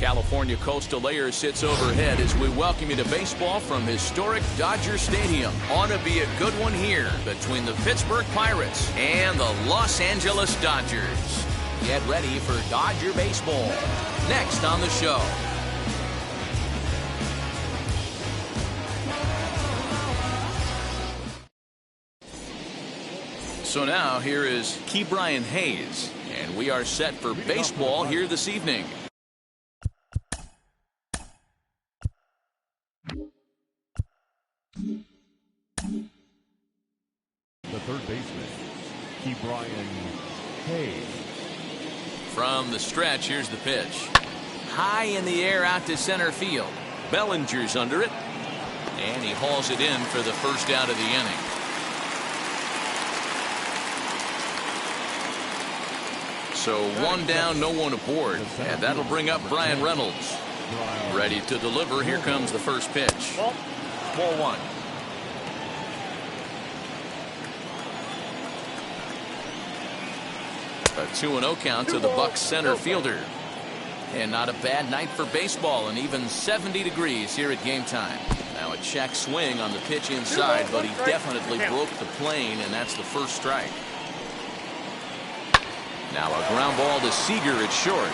California coastal layer sits overhead as we welcome you to baseball from historic Dodger Stadium. Ought to be a good one here between the Pittsburgh Pirates and the Los Angeles Dodgers. Get ready for Dodger baseball. Next on the show. So now here is Ke'Bryan Hayes, and we are set for baseball here this evening. The third baseman, Ke'Bryan Hayes. From the stretch, here's the pitch. High in the air out to center field. Bellinger's under it, and he hauls it in for the first out of the inning. So one down, no one aboard, and that'll bring up Brian Reynolds. Ready to deliver. Here comes the first pitch. Ball one. A 2-0 count to the Bucs center fielder. And not a bad night for baseball, and even 70 degrees here at game time. Now a check swing on the pitch inside, but he definitely broke the plane, and that's the first strike. Now a ground ball to Seager at short.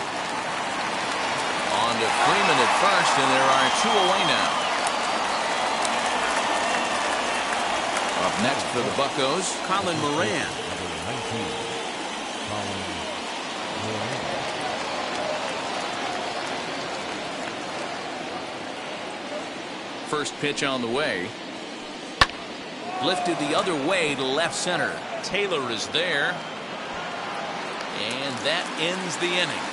On to Freeman at first, and there are two away now. Up next for the Buccos, Colin Moran. First pitch on the way. Lifted the other way to left center. Taylor is there. And that ends the inning.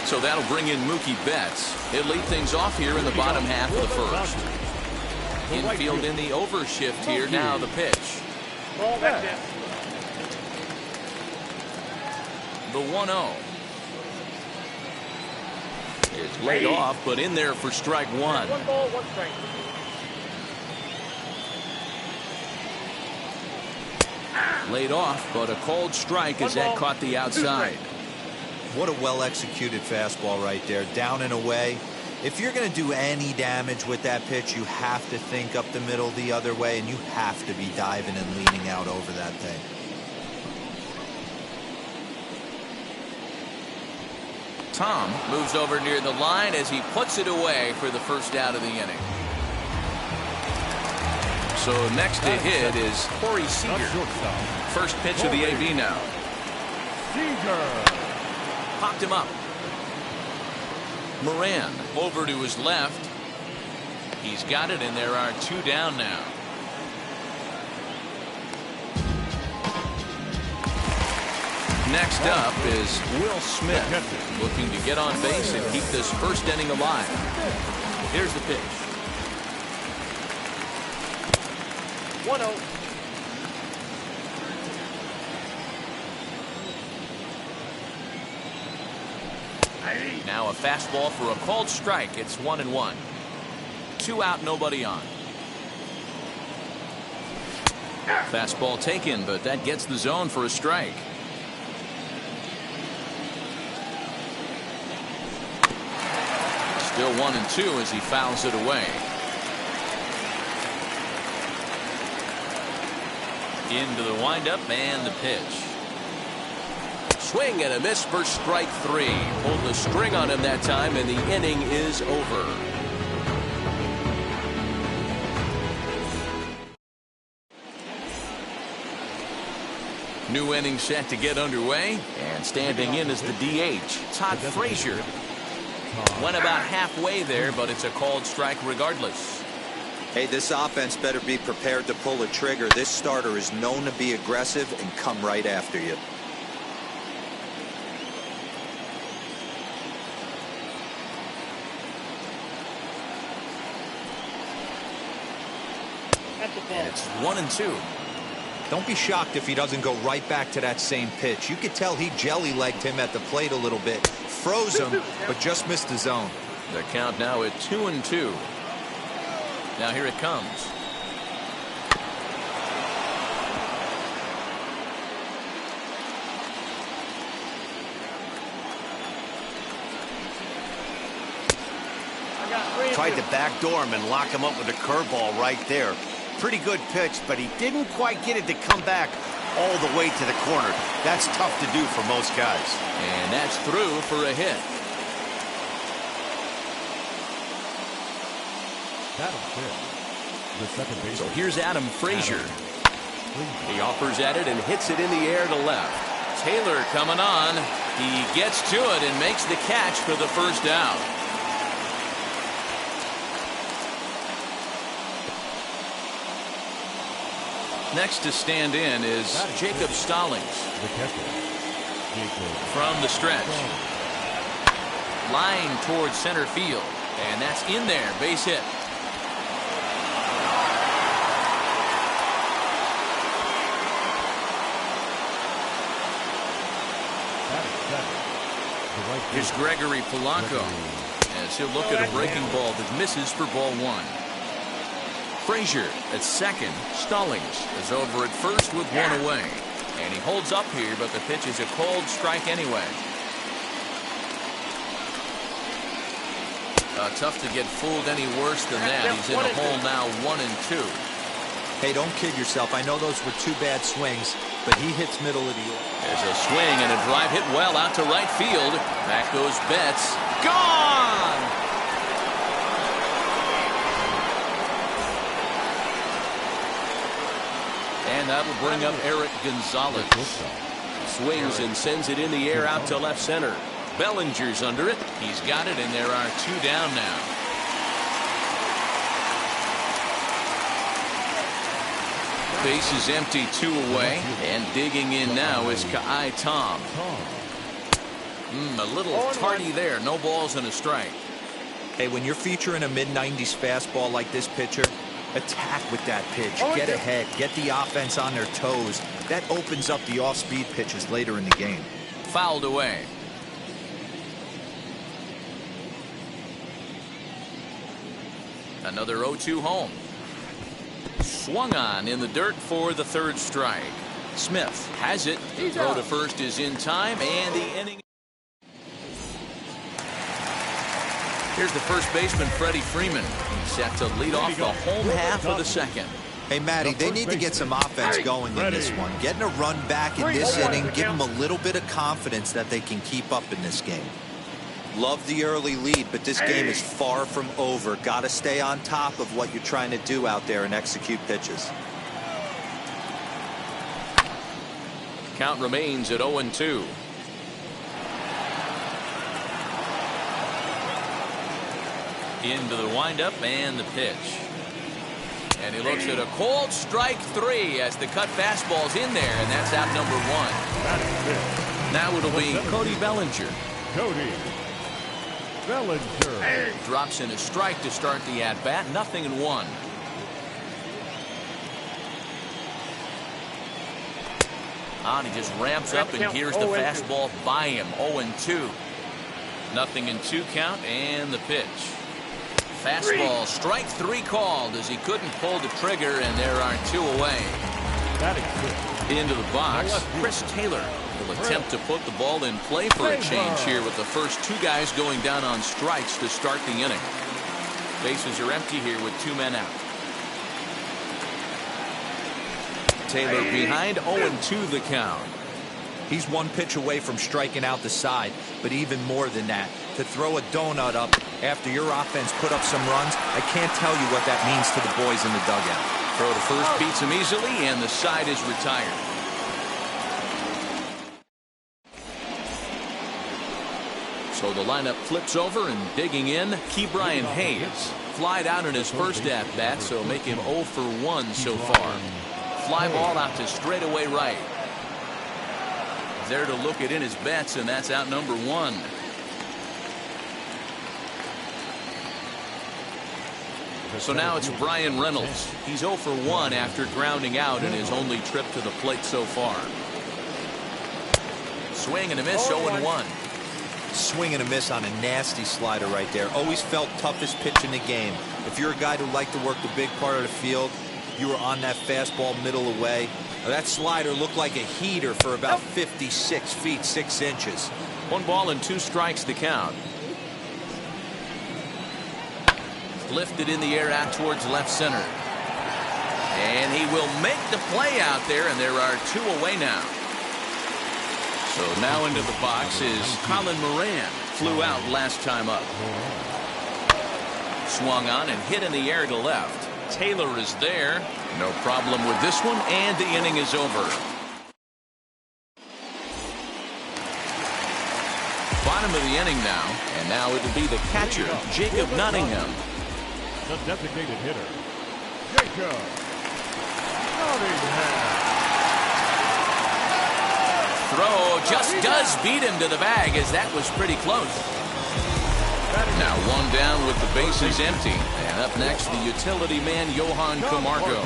So that'll bring in Mookie Betts. He'll lead things off here in the bottom half of the first. Infield in the overshift here. Now the pitch. The 1-0 is laid off, but in there for strike one. 1 ball, 1 strike. Laid off, but a called strike as that caught the outside. What a well-executed fastball right there, down and away. If you're going to do any damage with that pitch, you have to think up the middle the other way, and you have to be diving and leaning out over that thing. Tom moves over near the line as he puts it away for the first out of the inning. So next to hit is Corey Seager. First pitch of the AB now. Seager popped him up. Moran over to his left. He's got it, and there are two down now. Next up is Will Smith, looking to get on base and keep this first inning alive. Here's the pitch. 1-0. Now a fastball for a called strike. It's 1-1. 2 out, nobody on. Fastball taken, but that gets the zone for a strike. Still 1-2 as he fouls it away. Into the windup and the pitch. Swing and a miss for strike 3. Pulled the string on him that time, and the inning is over. New inning set to get underway, and standing in is the DH, Todd Frazier. Went about halfway there, but it's a called strike regardless. Hey, this offense better be prepared to pull a trigger. This starter is known to be aggressive and come right after you. And it's 1-2. Don't be shocked if he doesn't go right back to that same pitch. You could tell he jelly-legged him at the plate a little bit. Froze him, but just missed the zone. The count now at 2-2. Now here it comes. Tried to backdoor him and lock him up with a curveball right there. Pretty good pitch, but he didn't quite get it to come back all the way to the corner. That's tough to do for most guys. And that's through for a hit. That'll fit. The second baseman. So here's Adam Frazier. He offers at it and hits it in the air to left. Taylor coming on. He gets to it and makes the catch for the first out. Next to stand in is Jacob Stallings. The catcher, Jacob. From the stretch. Line towards center field. And that's in there. Base hit. Here's Gregory Polanco as he'll look at a breaking ball that misses for ball one. Frazier at second. Stallings is over at first with one away. And he holds up here, but the pitch is a cold strike anyway. Tough to get fooled any worse than that. He's in a hole now, 1-2. Hey, don't kid yourself. I know those were two bad swings, but he hits middle of the order. There's a swing and a drive hit well out to right field. Back goes Betts. Gone! And that'll bring up Eric Gonzalez. Swings and sends it in the air out to left center. Bellinger's under it. He's got it, and there are two down now. Base is empty, two away, and digging in now is Kai Tom. A little tardy there. No balls and a strike. Hey, when you're featuring a mid-90s fastball like this pitcher, attack with that pitch. Get ahead. Get the offense on their toes. That opens up the off-speed pitches later in the game. Fouled away. Another 0-2 home. Swung on in the dirt for the third strike. Smith has it. The throw to first is in time, and the inning. Here's the first baseman, Freddie Freeman. He's set to lead off the home half of the second. Hey, Matty, they need to get some offense going in this one. Getting a run back in this inning, give them a little bit of confidence that they can keep up in this game. Love the early lead, but this game is far from over. Got to stay on top of what you're trying to do out there and execute pitches. Count remains at 0-2. Into the windup and the pitch. And he looks at a cold strike three as the cut fastball's in there, and that's out number one. Now it'll be Cody Bellinger. Cody Bellinger drops in a strike to start the at-bat. 0-1. He just ramps up, and here's the fastball by him. 0-2. 0-2 count, and the pitch. Fastball, strike three called as he couldn't pull the trigger, and there are two away. Into the box, Chris Taylor will attempt to put the ball in play for a change here with the first two guys going down on strikes to start the inning. Bases are empty here with two men out. Taylor behind, 0-2 the count. He's one pitch away from striking out the side, but even more than that, to throw a donut up after your offense put up some runs, I can't tell you what that means to the boys in the dugout. Throw to first beats him easily, and the side is retired. So the lineup flips over, and digging in, Ke'Bryan Hayes. Flied out in his first at-bat, so make him 0 for 1 so far. Fly ball out to straightaway right. There to look it in his bets, and that's out number one. So now it's Brian Reynolds. He's 0 for 1 after grounding out in his only trip to the plate so far. Swing and a miss, 0-1. Swing and a miss on a nasty slider right there. Always felt toughest pitch in the game. If you're a guy who liked to work the big part of the field, you were on that fastball middle away. That slider looked like a heater for about 56 feet 6 inches. 1 ball and 2 strikes to count. lifted in the air out towards left center. And he will make the play out there, and there are 2 away now. So now into the box is Colin Moran. Flew out last time up. Swung on and hit in the air to left. Taylor is there. No problem with this one, and the inning is over. Bottom of the inning now, and now it'll be the catcher, Jacob Nottingham. The designated hitter, Jacob Nottingham. Throw just does beat him to the bag, as that was pretty close. Now 1 down with the bases empty. And up next, the utility man, Johan Camargo.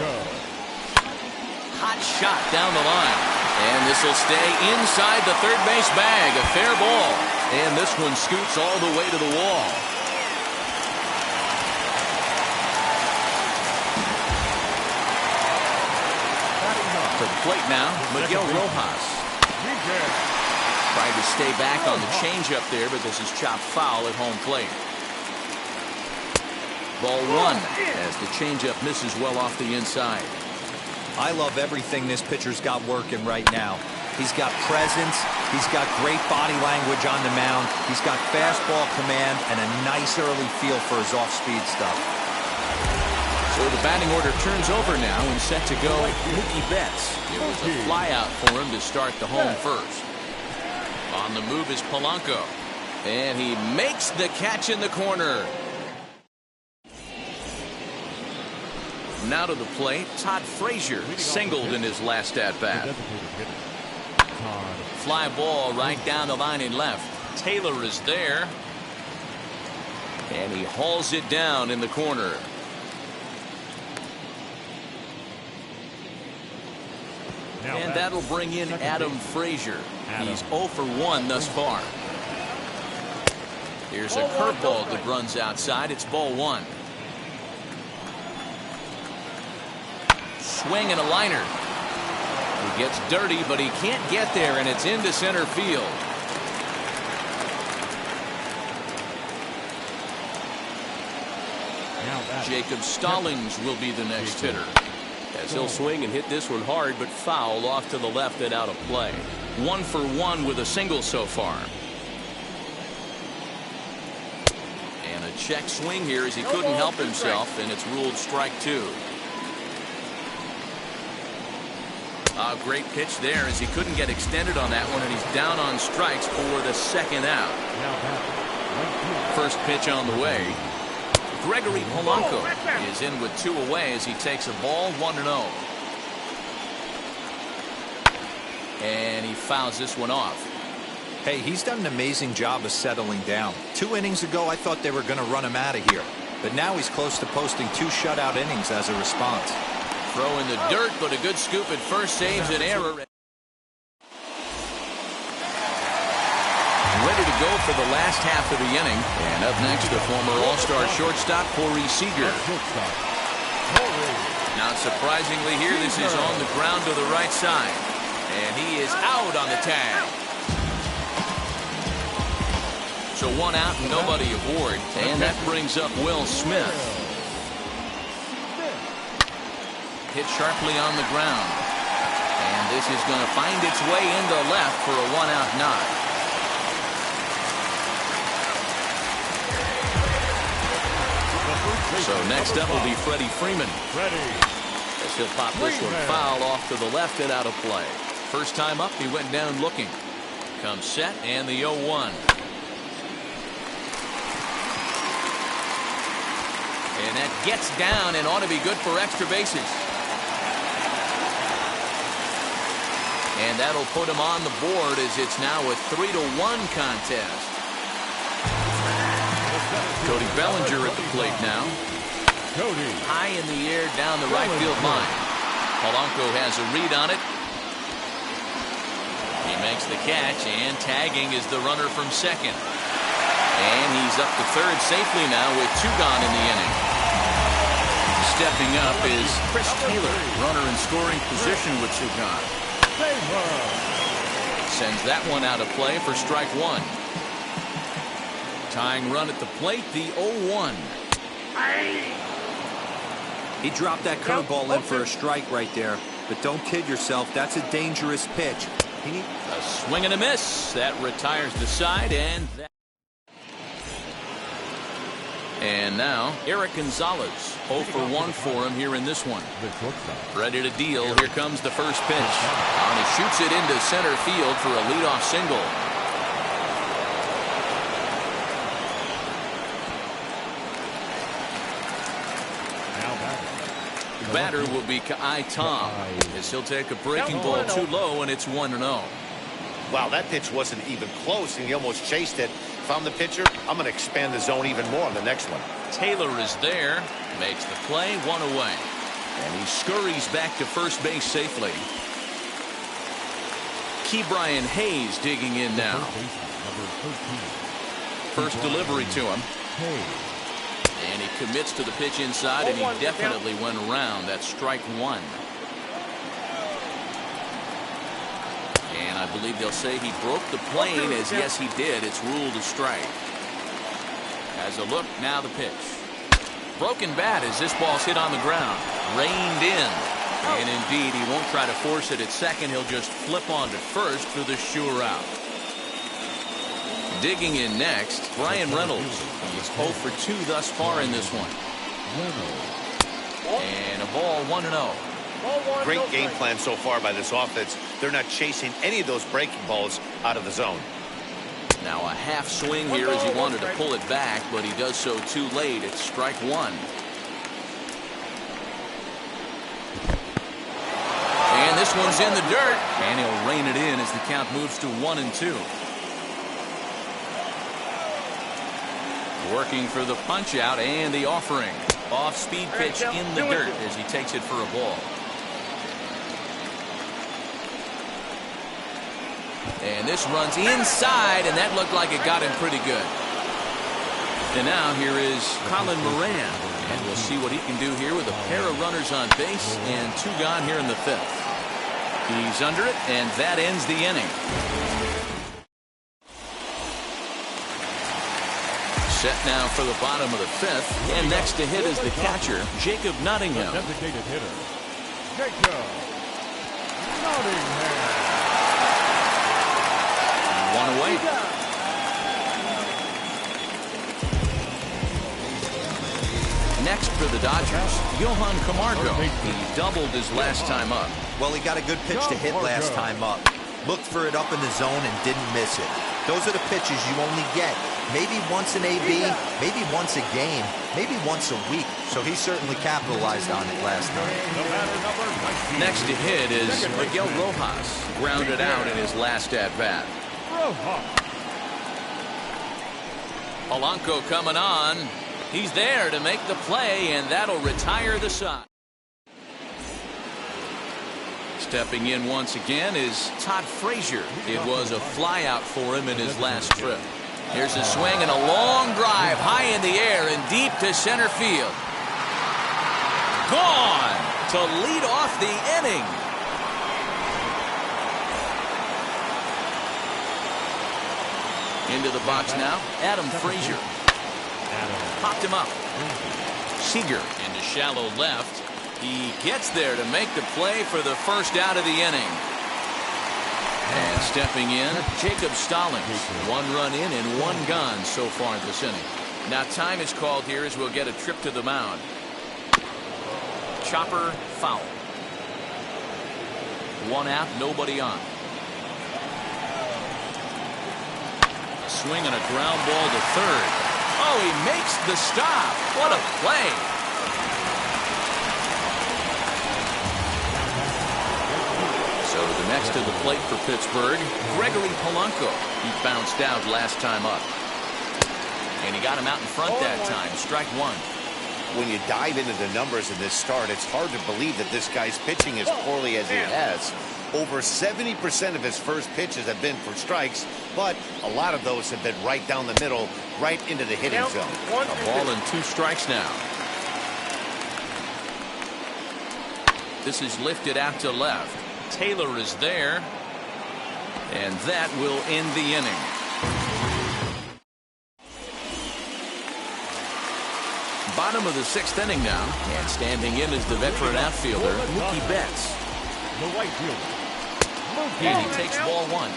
Hot shot down the line. And this will stay inside the third base bag. A fair ball. And this one scoots all the way to the wall. To the plate now, Miguel Rojas. Tried to stay back on the changeup there, but this is chopped foul at home plate. Ball 1 as the changeup misses well off the inside. I love everything this pitcher's got working right now. He's got presence. He's got great body language on the mound. He's got fastball command and a nice early feel for his off-speed stuff. So the batting order turns over now and set to go Mookie Betts. It was a fly out for him to start the home first. On the move is Polanco. And he makes the catch in the corner. Now to the plate, Todd Frazier singled in his last at-bat. Fly ball right down the line in left. Taylor is there. And he hauls it down in the corner. And that'll bring in Adam Frazier. He's 0 for 1 thus far. Here's a curveball that runs outside. It's ball 1. Swing and a liner. He gets dirty, but he can't get there, and it's into center field. Jacob Stallings will be the next hitter, as he'll swing and hit this one hard, but foul off to the left and out of play. 1 for 1 with a single so far. And a check swing here as he couldn't help himself, and it's ruled strike 2. A great pitch there as he couldn't get extended on that one, and he's down on strikes for the second out. First pitch on the way. Gregory Polanco is in with 2 away as he takes a ball 1-0. And he fouls this one off. Hey, he's done an amazing job of settling down. 2 innings ago, I thought they were going to run him out of here. But now he's close to posting 2 shutout innings as a response. Throw in the dirt, but a good scoop at first saves an error. Ready to go for the last half of the inning. And up next, the former All-Star shortstop, Corey Seager. Not surprisingly here, this is on the ground to the right side. And he is out on the tag. So 1 out and nobody aboard. And that brings up Will Smith. Hit sharply on the ground. And this is going to find its way into left for a 1-out knock. So next up will be Freddie Freeman. As he'll pop this one foul off to the left and out of play. First time up, he went down looking. Comes set and the 0-1. And that gets down and ought to be good for extra bases. And that'll put him on the board as it's now a 3-1 contest. Cody Bellinger at the plate now. High in the air down the right field line. Polanco has a read on it. He makes the catch, and tagging is the runner from second. And he's up to third safely now with 2 gone in the inning. Stepping up is Chris Taylor, runner in scoring position with 2 gone. Sends that one out of play for strike 1. Tying run at the plate, the 0-1. He dropped that curveball in for a strike right there. But don't kid yourself, that's a dangerous pitch. A swing and a miss. That retires the side, and now Eric Gonzalez, 0 for 1 for him here in this one. Ready to deal. Here comes the first pitch. And he shoots it into center field for a leadoff single. Batter will be Kai Tom, as he'll take a breaking ball too low, and it's 1-0. Wow, that pitch wasn't even close, and he almost chased it. If I'm the pitcher, I'm going to expand the zone even more on the next one. Taylor is there, makes the play, 1 away. And he scurries back to first base safely. Ke'Bryan Hayes digging in now. First delivery to him. And he commits to the pitch inside, and he definitely went around. That's strike 1. And I believe they'll say he broke the plane, as yes he did. It's ruled a strike. As a look, now the pitch. Broken bat as this ball's hit on the ground. Reined in. And indeed, he won't try to force it at second. He'll just flip on to first for the sure out. Digging in next, Brian Reynolds. He's 0 for 2 thus far in this one. And a ball, 1-0. Great game plan so far by this offense. They're not chasing any of those breaking balls out of the zone. Now a half swing here as he wanted to pull it back, but he does so too late. It's strike 1. And this one's in the dirt, and he'll rein it in as the count moves to 1-2. Working for the punch out and the offering. Off speed pitch in the dirt as he takes it for a ball. And this runs inside, and that looked like it got him pretty good. And now here is Colin Moran, and we'll see what he can do here with a pair of runners on base and 2 gone here in the 5th. He's under it, and that ends the inning. Set now for the bottom of the 5th, and next to hit is the catcher, Jacob Nottingham. Designated hitter, Jacob Nottingham. 1 away. Next for the Dodgers, Johan Camargo. He doubled his last time up. Well, he got a good pitch to hit last time up. Looked for it up in the zone and didn't miss it. Those are the pitches you only get. Maybe once an AB, maybe once a game, maybe once a week. So he certainly capitalized on it last night. Next to hit is Miguel Rojas. Grounded out in his last at-bat. Polanco coming on. He's there to make the play, and that'll retire the side. Stepping in once again is Todd Frazier. It was a flyout for him in his last trip. Here's a swing and a long drive high in the air and deep to center field. Gone to lead off the inning. Into the box now, Adam Frazier. Popped him up. Seager into shallow left. He gets there to make the play for the first out of the inning. And stepping in, Jacob Stallings. 1 run in and 1 gone so far this inning. Now time is called here as we'll get a trip to the mound. Chopper foul. 1 out, nobody on. A swing and a ground ball to third. Oh, he makes the stop. What a play. So the next to the plate for Pittsburgh, Gregory Polanco. He bounced out last time up. And he got him out in front that time. Strike 1. When you dive into the numbers in this start, it's hard to believe that this guy's pitching as poorly as he has. Over 70% of his first pitches have been for strikes, but a lot of those have been right down the middle, right into the hitting zone. A ball and 2 strikes now. This is lifted out to left. Taylor is there, and that will end the inning. Bottom of the 6th inning now, and standing in is the veteran outfielder, Mookie Betts. The right fielder. And he takes ball 1.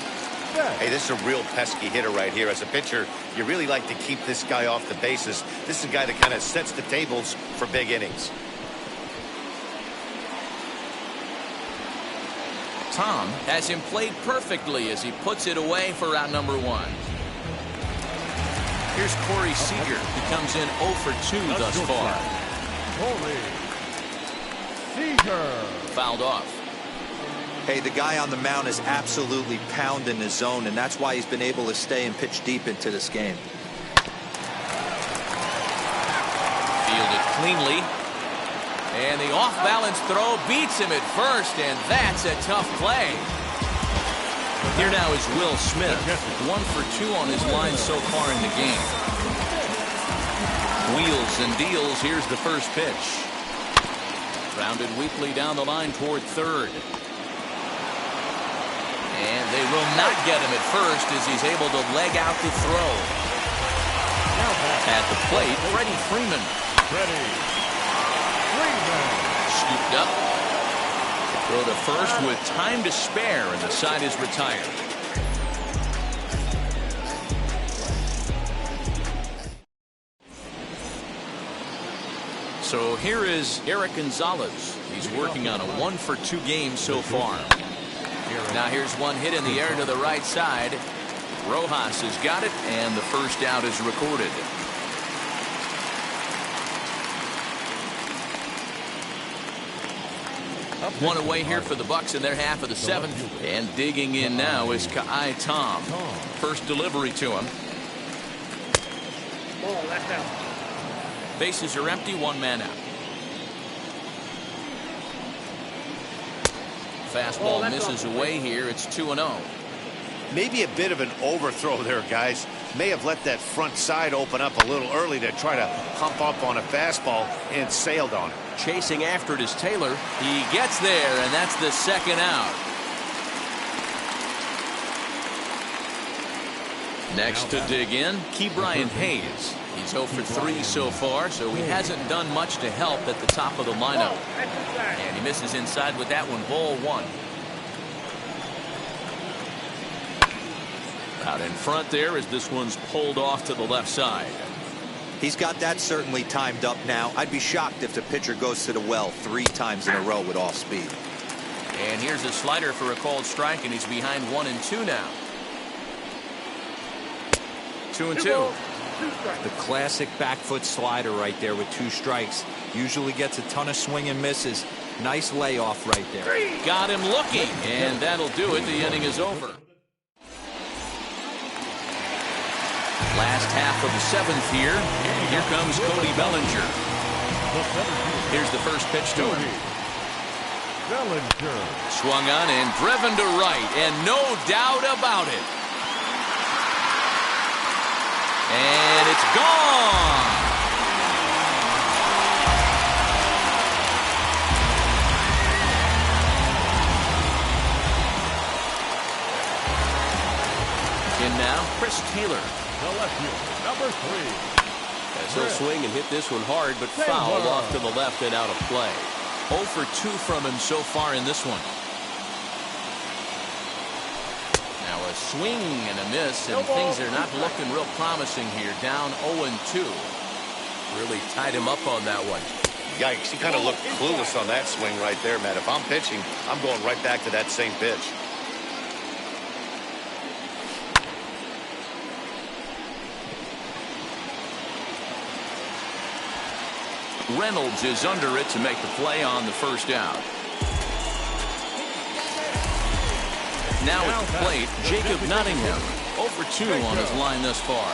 Hey, this is a real pesky hitter right here. As a pitcher, you really like to keep this guy off the bases. This is a guy that kind of sets the tables for big innings. Tom has him played perfectly as he puts it away for out number 1. Here's Corey Seager. He comes in 0 for 2 thus far. Corey Seager. Fouled off. Hey, the guy on the mound is absolutely pounding his zone, and that's why he's been able to stay and pitch deep into this game. Fielded cleanly. And the off-balance throw beats him at first, and that's a tough play. Here now is Will Smith. 1 for 2 on his line so far in the game. Wheels and deals. Here's the first pitch. Grounded weakly down the line toward third. And they will not get him at first as he's able to leg out the throw. At the plate, Freddie Freeman. Scooped up. Throw to first with time to spare, and the side is retired. So here is Eric Gonzalez. He's working on a 1 for 2 game so far. Now here's one hit in the air to the right side. Rojas has got it, and the first out is recorded. One away here for the Bucks in their half of the 7th. And digging in now is Kai Tom. First delivery to him. Ball, that's out. Bases are empty, 1 man out. Fastball misses away here. It's 2-0. Maybe a bit of an overthrow there, guys. May have let that front side open up a little early to try to hump up on a fastball and sailed on it. Chasing after it is Taylor. He gets there, and that's the 2nd out. Next to dig in, Ke'Bryan Hayes. He's 0 for 3 so far, so he hasn't done much to help at the top of the lineup. And he misses inside with that one, ball 1. Out in front there as this one's pulled off to the left side. He's got that certainly timed up now. I'd be shocked if the pitcher goes to the well 3 times in a row with off speed. And here's a slider for a called strike, and he's behind 1-2 now. 2-2. The classic back foot slider right there with 2 strikes. Usually gets a ton of swing and misses. Nice layoff right there. Got him looking, and that'll do it. The inning is over. Last half of the 7th here. And here comes Cody Bellinger. Here's the first pitch to him. Bellinger. Swung on and driven to right, and no doubt about it. And it's gone. In now, Chris Taylor. The left fielder, number 3. As he'll swing and hit this one hard, but fouled off to the left and out of play. 0 for 2 from him so far in this one. Now a swing and a miss, and things are not looking real promising here. Down 0-2. Really tied him up on that one. Yikes, he kind of looked clueless on that swing right there, man. If I'm pitching, I'm going right back to that same pitch. Reynolds is under it to make the play on the first out. Now at the plate, Jacob Nottingham. 0 for 2 on his line thus far.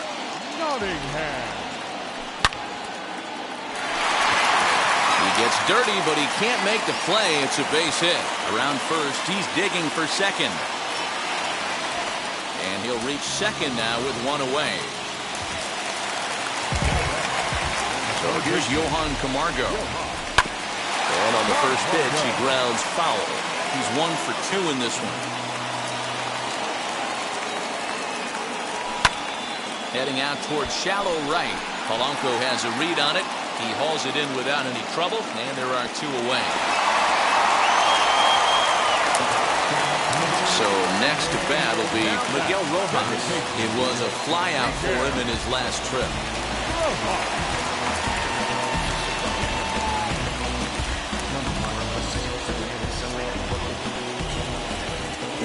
Nottingham. He gets dirty, but he can't make the play. It's a base hit. Around first, he's digging for second. And he'll reach second now with 1 away. So here's Johan Camargo. And on the first pitch, he grounds foul. He's 1 for 2 in this one. Heading out towards shallow right. Polanco has a read on it. He hauls it in without any trouble, and there are 2 away. So next to bat will be Miguel Rojas. It was a flyout for him in his last trip.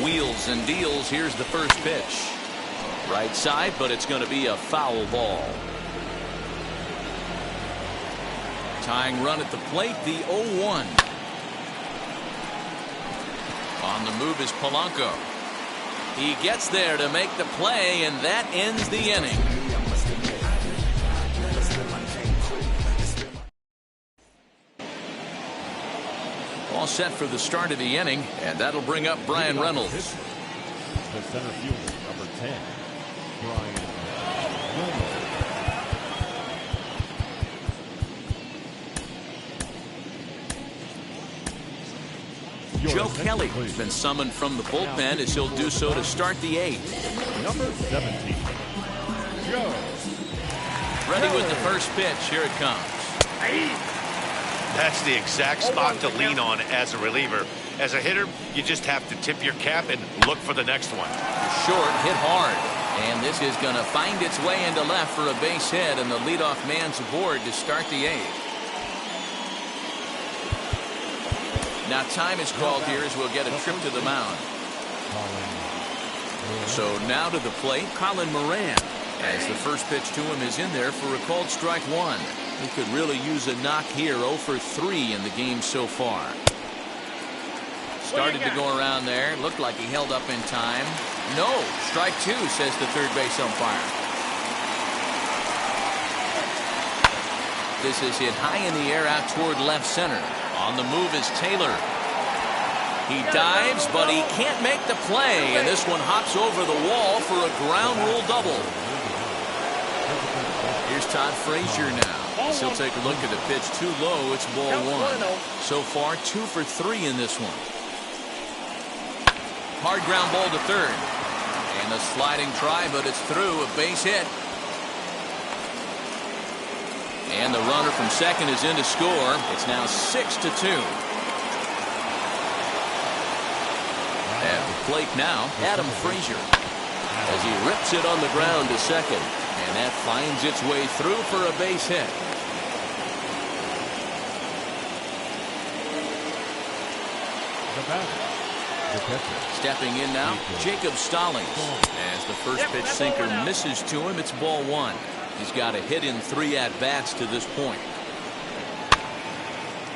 Wheels and deals. Here's the first pitch. Right side, but it's going to be a foul ball. Tying run at the plate, the 0-1. On the move is Polanco. He gets there to make the play, and that ends the inning. All set for the start of the inning, and that'll bring up Brian Reynolds. The center fielder, number 10, Brian Reynolds. Joe Kelly has been summoned from the bullpen as he'll do so to start the 8th. Number 17, Joe. Ready with the first pitch. Here it comes. That's the exact spot to lean on as a reliever. As a hitter, you just have to tip your cap and look for the next one. Short, hit hard. And this is going to find its way into left for a base hit, and the leadoff man's aboard to start the 8th. Now time is called here as we'll get a trip to the mound. So now to the plate, Colin Moran, as the first pitch to him is in there for a called strike 1. He could really use a knock here. 0 for 3 in the game so far. Started to go around there. Looked like he held up in time. No, strike 2, says the third base umpire. This is hit high in the air out toward left center. On the move is Taylor. He dives, but he can't make the play, and this one hops over the wall for a ground rule double. Here's Todd Frazier now. He'll take a look at the pitch. Too low. It's ball 1. So far, 2 for 3 in this one. Hard ground ball to third. And a sliding try, but it's through. A base hit. And the runner from second is in to score. It's now 6-2. At the plate now, Adam Frazier, as he rips it on the ground to second. And that finds its way through for a base hit. Stepping in now, Jacob Stallings. As the first pitch sinker misses to him, it's ball 1. He's got a hit in 3 at-bats to this point.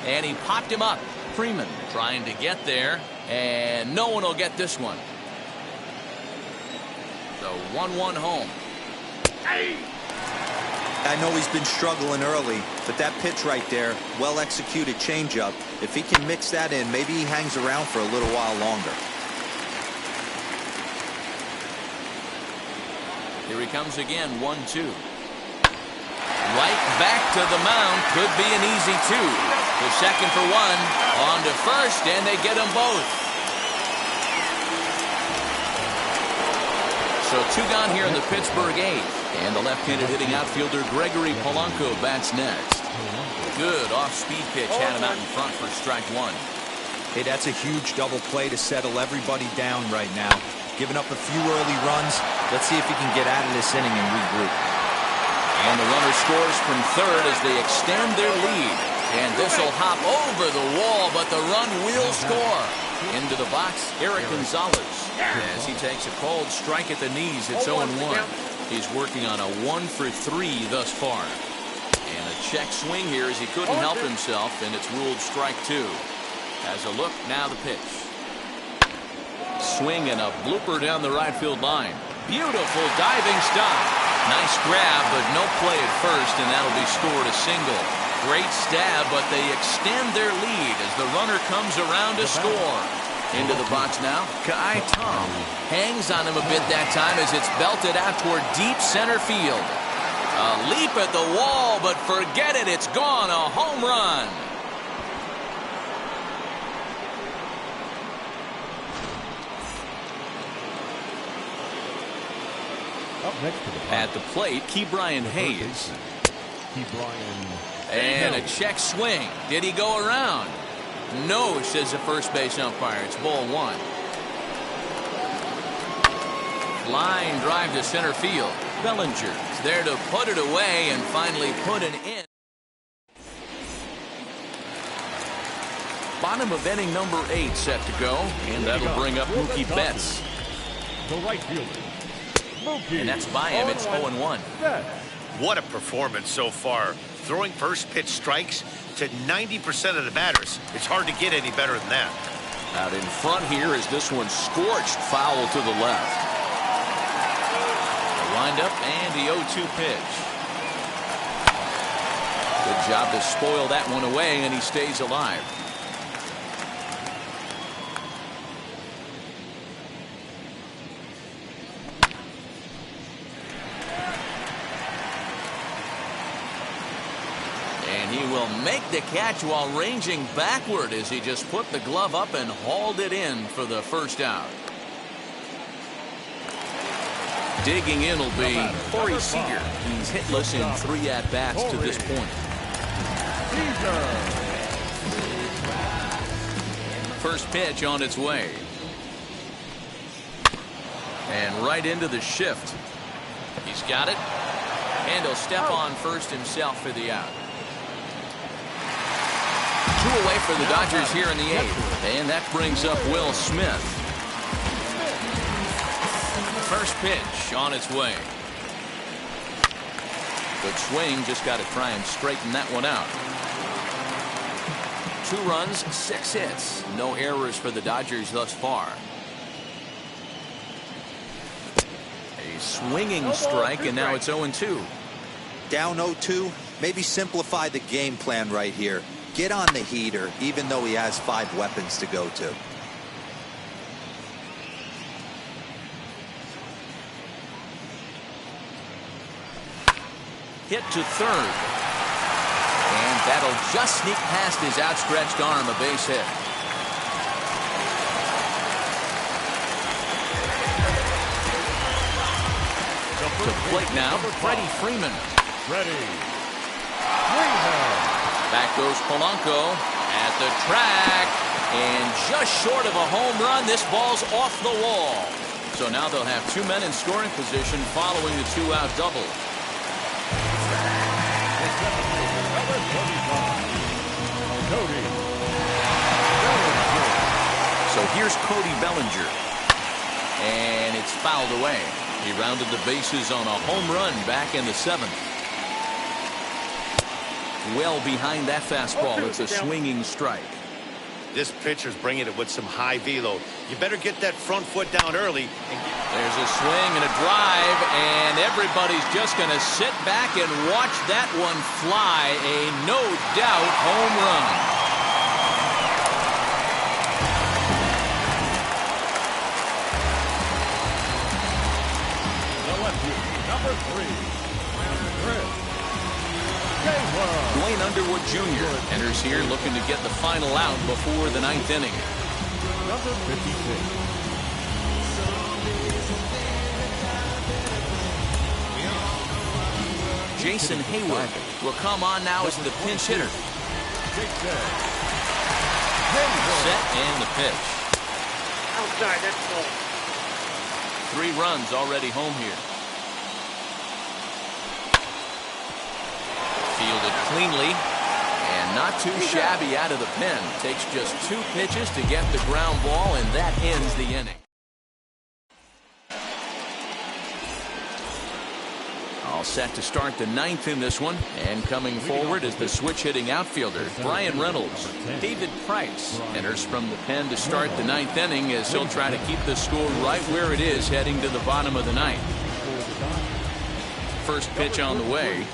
And he popped him up. Freeman trying to get there, and no one will get this one. The 1-1 home. I know he's been struggling early, but that pitch right there, well-executed changeup, if he can mix that in, maybe he hangs around for a little while longer. Here he comes again, 1-2. Right back to the mound. Could be an easy 2. To second for 1. On to first, and they get them both. So 2 gone here in the Pittsburgh 8th. And the left-handed hitting outfielder Gregory Polanco bats next. Good off-speed pitch had him out in front for strike 1. Hey, that's a huge double play to settle everybody down right now. Giving up a few early runs. Let's see if he can get out of this inning and regroup. And the runner scores from third as they extend their lead. And this will hop over the wall, but the run will score. Into the box, Eric Gonzalez. As he takes a called strike at the knees, it's 0-1. He's working on a 1 for 3 thus far. And a check swing here as he couldn't help himself, and it's ruled strike 2. As a look, now the pitch. Swing and a blooper down the right field line. Beautiful diving stop. Nice grab, but no play at first, and that'll be scored a single. Great stab, but they extend their lead as the runner comes around to score. Into the box now, Kai Tom hangs on him a bit that time as it's belted out toward deep center field. A leap at the wall, but forget it, it's gone, a home run. Up next to the at the plate, Ke'Bryan Hayes. Ke'Bryan And a check swing. Did he go around? No, says the first base umpire. It's ball one. Line drive to center field. Bellinger is there to put it away and finally put an in. Bottom of inning number 8 set to go, and that'll bring up Mookie Betts. The right fielder, Mookie. And that's by him. It's 0-1. What a performance so far. Throwing first pitch strikes to 90% of the batters. It's hard to get any better than that. Out in front here is this one scorched foul to the left. The windup and the 0-2 pitch. Good job to spoil that one away, and he stays alive. He will make the catch while ranging backward as he just put the glove up and hauled it in for the first out. Digging in will be Corey Seager. He's hitless in 3 at-bats to this point. First pitch on its way. And right into the shift. He's got it. And he'll step on first himself for the out. 2 away for the Dodgers here in the 8th. And that brings up Will Smith. First pitch on its way. Good swing. Just got to try and straighten that one out. 2 runs, 6 hits. No errors for the Dodgers thus far. A swinging strike, and now it's 0-2. Down 0-2. Maybe simplify the game plan right here. Get on the heater, even though he has 5 weapons to go to. Hit to third. And that'll just sneak past his outstretched arm, a base hit. To plate now, Freddie Freeman. Back goes Polanco at the track, and just short of a home run, this ball's off the wall. So now they'll have 2 men in scoring position following the 2-out double. So here's Cody Bellinger, and it's fouled away. He rounded the bases on a home run back in the 7th. Well behind that fastball. It's a swinging strike. This pitcher's bringing it with some high velo. You better get that front foot down early. There's a swing and a drive, and everybody's just going to sit back and watch that one fly. A no-doubt home run. Number 3, Dwayne Underwood Jr. enters here looking to get the final out before the 9th inning. number 56. Jason Hayward will come on now as the pinch hitter. Set and the pitch. Outside, that's ball. 3 runs already home here. Fielded cleanly and not too shabby out of the pen. Takes just 2 pitches to get the ground ball, and that ends the inning. All set to start the 9th in this one, and coming forward is the switch-hitting outfielder Brian Reynolds. David Price enters from the pen to start the 9th inning as he'll try to keep the score right where it is heading to the bottom of the 9th. First pitch on the way.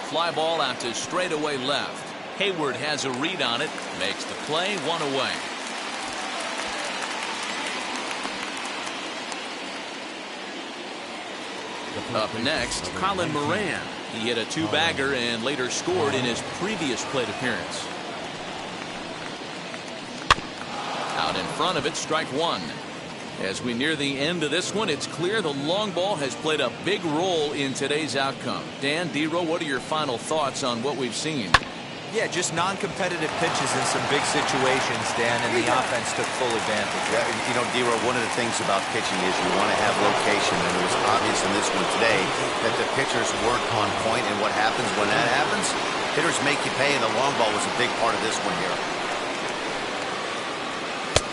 Fly ball out to straightaway left. Hayward has a read on it, makes the play, 1 away. Up next, Colin Moran. He hit a 2-bagger and later scored in his previous plate appearance. Out in front of it, strike one. As we near the end of this one, it's clear the long ball has played a big role in today's outcome. Dan, D-Row, what are your final thoughts on what we've seen? Yeah, just non-competitive pitches in some big situations, Dan, and the offense took full advantage. Yeah, you know, D-Row, one of the things about pitching is you want to have location, and it was obvious in this one today that the pitchers weren't on point, and what happens when that happens? Hitters make you pay, and the long ball was a big part of this one here.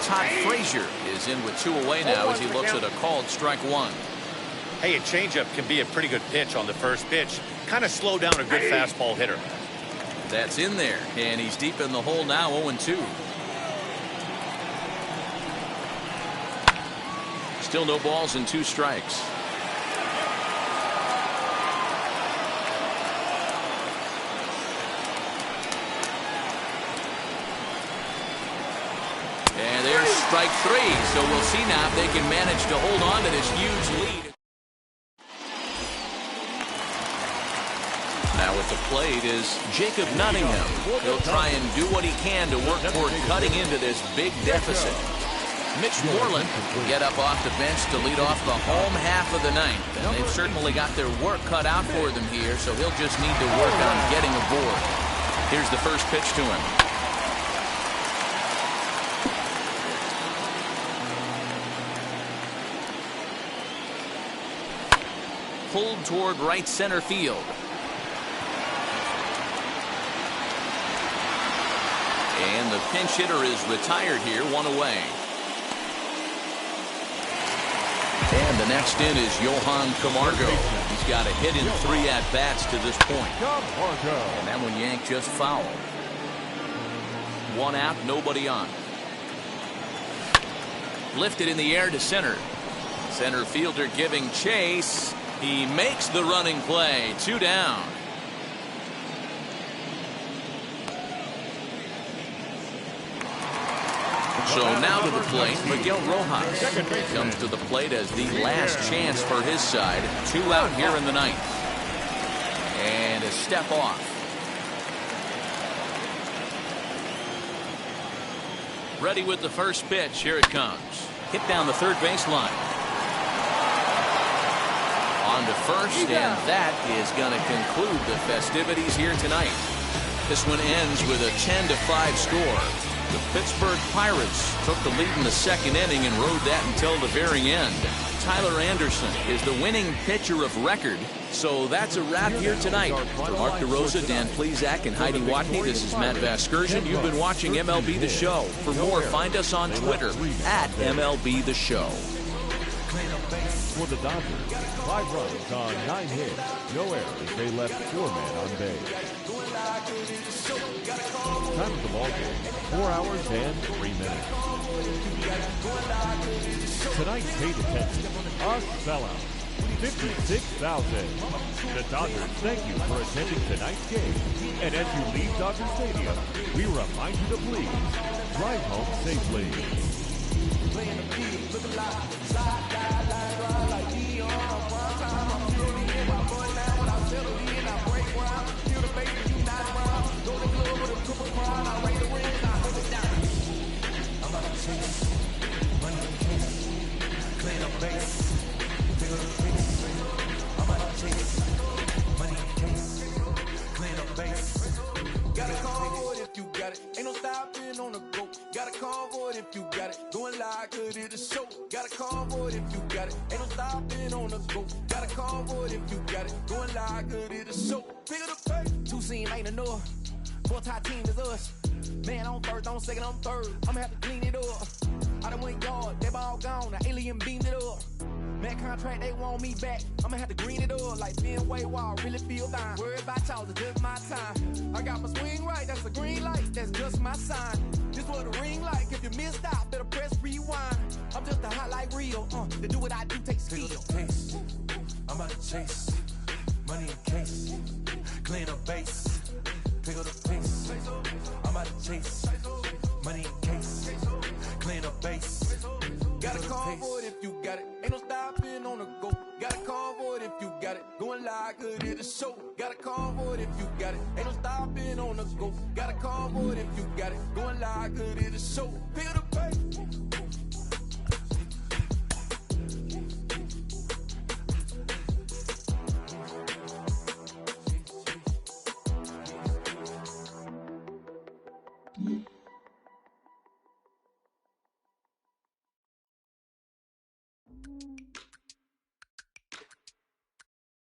Todd Frazier is in with 2 away now as he looks at a called strike one. Hey, a changeup can be a pretty good pitch on the first pitch. Kind of slow down a good fastball hitter. That's in there, and he's deep in the hole now, 0-2. Still no balls and 2 strikes. And there's strike 3, so we'll see now if they can manage to hold on to this huge lead. Now at the plate is Jacob Nottingham. He'll try and do what he can to work toward cutting into this big deficit. Mitch Moreland will get up off the bench to lead off the home half of the ninth. And they've certainly got their work cut out for them here, so he'll just need to work on getting aboard. Here's the first pitch to him. Pulled toward right center field. And the pinch hitter is retired here, 1 away. And the next in is Johan Camargo. He's got a hit in 3 at-bats to this point. And that one yanked just foul. 1 out, nobody on. Lifted in the air to center. Center fielder giving chase. He makes the running play. 2 down. So now to the plate, Miguel Rojas comes to the plate as the last chance for his side. 2 out here in the ninth. And a step off. Ready with the first pitch. Here it comes. Hit down the third baseline. On to first, and that is going to conclude the festivities here tonight. This one ends with a 10-5 score. The Pittsburgh Pirates took the lead in the second inning and rode that until the very end. Tyler Anderson is the winning pitcher of record. So that's a wrap here tonight. For Mark DeRosa, Dan Plesac, and Heidi Watney, this is Matt Vasgersian. You've been watching MLB The Show. For more, find us on Twitter at MLB The Show. For the Dodgers, 5 runs on 9 hits, no errors. They left 4 men on base. Time of the ball game, 4 hours and 3 minutes. Tonight's paid attention, a sellout, 56,000. The Dodgers thank you for attending tonight's game. And as you leave Dodger Stadium, we remind you to please drive home safely. Got a convoy if you got it. Ain't no stopping on the go. Got a convoy if you got it. Going live, cause it is show. Got a convoy if you got it. Ain't no stopping on the go. Got a convoy if you got it. Going live, cause it is show. Pick it up, hey. 2 scene ain't enough. 4-tie team is us. Man on first, on second, on third. I'ma have to clean it up. I done went yard, they ball gone. The alien beamed it up. Man contract, they want me back. I'ma have to green it up like Fenway Wall. Really feel fine. Worry about y'all, it's just my time. I got my swing right, that's a green light. That's just my sign. This what a ring like. If you missed out, better press rewind. I'm just a highlight reel. To do what I do takes skill. I'm about to chase money in case. Clean up base. Pick up the pace. I'm about to chase money in case. Clean up base. Got a convoy if you got it. Ain't no stopping on the go. Got a convoy if you got it. Going live, cause it is show. Got a convoy if you got it. Ain't no stopping on the go. Got a convoy if you got it. Going live, cause it is show. Pick it up.